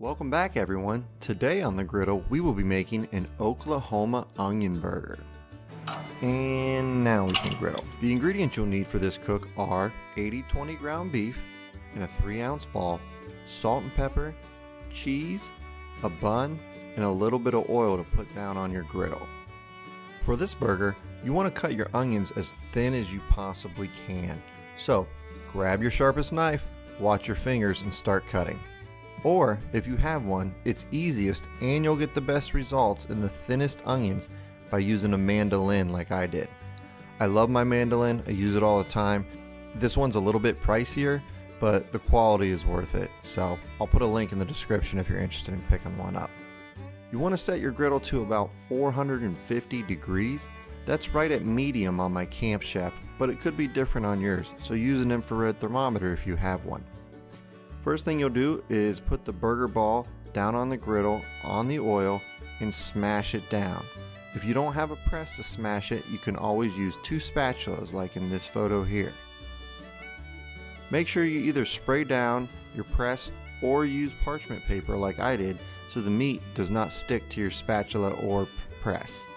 Welcome back everyone. Today on the Griddle we will be making an Oklahoma onion burger. And now we can griddle. The ingredients you'll need for this cook are 80-20 ground beef in a 3-ounce ball, salt and pepper, cheese, a bun, and a little bit of oil to put down on your griddle. For this burger, you want to cut your onions as thin as you possibly can. So grab your sharpest knife, watch your fingers, and start cutting. Or if you have one, it's easiest and you'll get the best results in the thinnest onions by using a mandolin like I did. I love my mandolin, I use it all the time. This one's a little bit pricier, but the quality is worth it. So I'll put a link in the description if you're interested in picking one up. You want to set your griddle to about 450 degrees. That's right at medium on my Camp Chef, but it could be different on yours, so use an infrared thermometer if you have one. First thing you'll do is put the burger ball down on the griddle on the oil and smash it down. If you don't have a press to smash it, you can always use 2 spatulas like in this photo here. Make sure you either spray down your press or use parchment paper like I did so the meat does not stick to your spatula or press.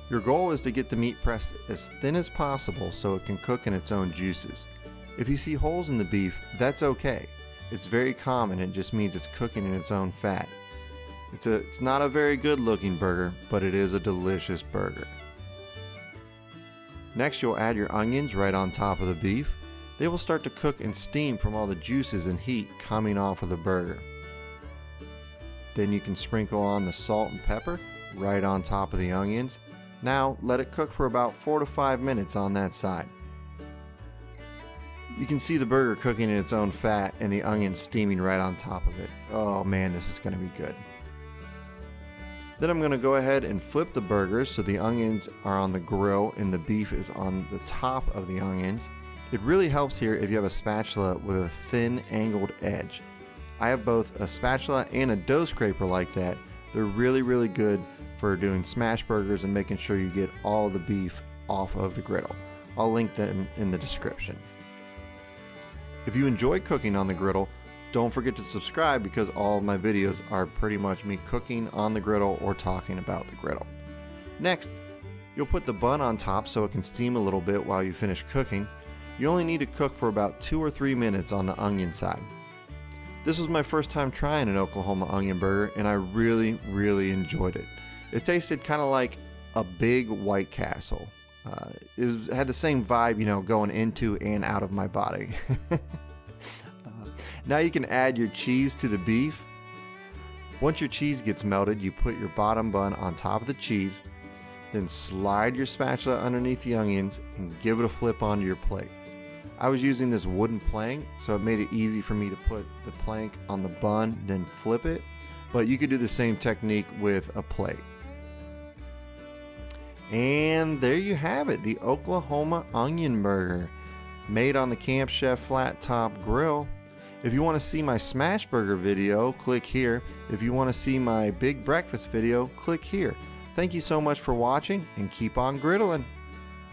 Your goal is to get the meat pressed as thin as possible so it can cook in its own juices. If you see holes in the beef, that's okay. It's very common, it just means it's cooking in its own fat. It's not a very good looking burger, but it is a delicious burger. Next you'll add your onions right on top of the beef. They will start to cook and steam from all the juices and heat coming off of the burger. Then you can sprinkle on the salt and pepper right on top of the onions. Now let it cook for about 4 to 5 minutes on that side. You can see the burger cooking in its own fat and the onions steaming right on top of it. Oh man, this is going to be good. Then I'm going to go ahead and flip the burgers so the onions are on the grill and the beef is on the top of the onions. It really helps here if you have a spatula with a thin angled edge. I have both a spatula and a dough scraper like that. They're really good for doing smash burgers and making sure you get all the beef off of the griddle. I'll link them in the description. If you enjoy cooking on the griddle, don't forget to subscribe because all of my videos are pretty much me cooking on the griddle or talking about the griddle. Next, you'll put the bun on top so it can steam a little bit while you finish cooking. You only need to cook for about 2 or 3 minutes on the onion side. This was my first time trying an Oklahoma onion burger and I really enjoyed it. It tasted kind of like a big White Castle. It had the same vibe, you know, going into and out of my body. Now you can add your cheese to the beef. Once your cheese gets melted, you put your bottom bun on top of the cheese, then slide your spatula underneath the onions and give it a flip onto your plate. I was using this wooden plank, so it made it easy for me to put the plank on the bun, then flip it, but you could do the same technique with a plate. And there you have it, the Oklahoma onion burger, made on the Camp Chef flat top grill. If you want to see my smash burger video, click here. If you want to see my big breakfast video, click here. Thank you so much for watching and keep on griddling.